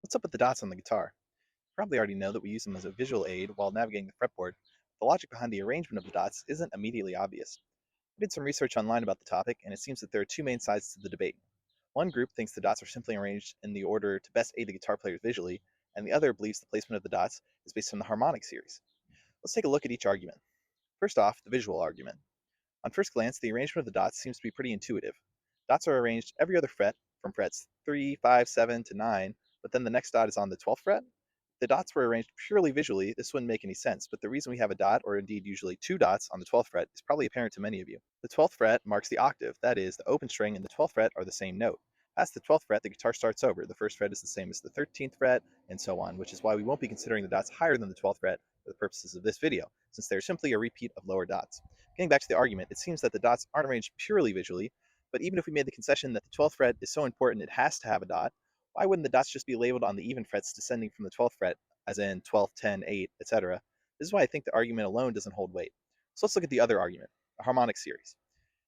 What's up with the dots on the guitar? You probably already know that we use them as a visual aid while navigating the fretboard. The logic behind the arrangement of the dots isn't immediately obvious. I did some research online about the topic, and it seems that there are two main sides to the debate. One group thinks the dots are simply arranged in the order to best aid the guitar players visually, and the other believes the placement of the dots is based on the harmonic series. Let's take a look at each argument. First off, the visual argument. On first glance, the arrangement of the dots seems to be pretty intuitive. Dots are arranged every other fret, from frets 3, 5, 7 to 9, but then the next dot is on the 12th fret. If the dots were arranged purely visually, this wouldn't make any sense, but the reason we have a dot, or indeed usually two dots, on the 12th fret is probably apparent to many of you. The 12th fret marks the octave, that is, the open string and the 12th fret are the same note. Past the 12th fret, the guitar starts over. The first fret is the same as the 13th fret, and so on, which is why we won't be considering the dots higher than the 12th fret for the purposes of this video, since they're simply a repeat of lower dots. Getting back to the argument, it seems that the dots aren't arranged purely visually, but even if we made the concession that the 12th fret is so important it has to have a dot, why wouldn't the dots just be labeled on the even frets descending from the 12th fret, as in 12, 10, 8, etc.? This is why I think the argument alone doesn't hold weight. So let's look at the other argument, a harmonic series.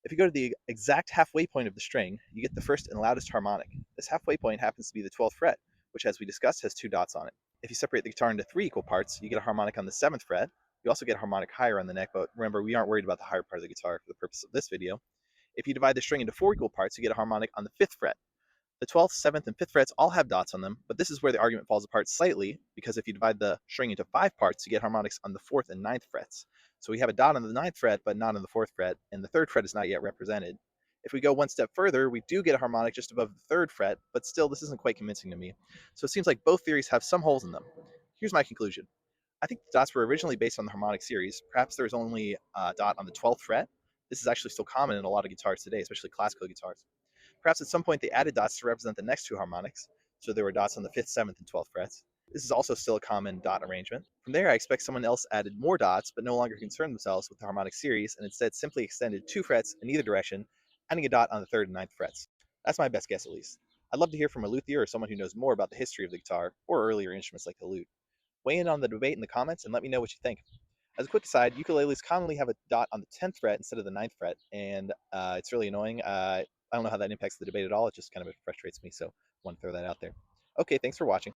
If you go to the exact halfway point of the string, you get the first and loudest harmonic. This halfway point happens to be the 12th fret, which, as we discussed, has two dots on it. If you separate the guitar into three equal parts, you get a harmonic on the 7th fret. You also get a harmonic higher on the neck, but remember, we aren't worried about the higher part of the guitar for the purpose of this video. If you divide the string into four equal parts, you get a harmonic on the 5th fret. The 12th, 7th, and 5th frets all have dots on them, but this is where the argument falls apart slightly, because if you divide the string into five parts, you get harmonics on the 4th and 9th frets. So we have a dot on the 9th fret, but not on the 4th fret, and the 3rd fret is not yet represented. If we go one step further, we do get a harmonic just above the 3rd fret, but still, this isn't quite convincing to me. So it seems like both theories have some holes in them. Here's my conclusion. I think the dots were originally based on the harmonic series. Perhaps there was only a dot on the 12th fret. This is actually still common in a lot of guitars today, especially classical guitars. Perhaps at some point they added dots to represent the next two harmonics, so there were dots on the 5th, 7th, and 12th frets. This is also still a common dot arrangement. From there, I expect someone else added more dots, but no longer concerned themselves with the harmonic series, and instead simply extended two frets in either direction, adding a dot on the 3rd and 9th frets. That's my best guess, at least. I'd love to hear from a luthier or someone who knows more about the history of the guitar, or earlier instruments like the lute. Weigh in on the debate in the comments and let me know what you think. As a quick aside, ukuleles commonly have a dot on the 10th fret instead of the 9th fret, and it's really annoying. I don't know how that impacts the debate at all. It just kind of frustrates me, so I want to throw that out there. Okay, thanks for watching.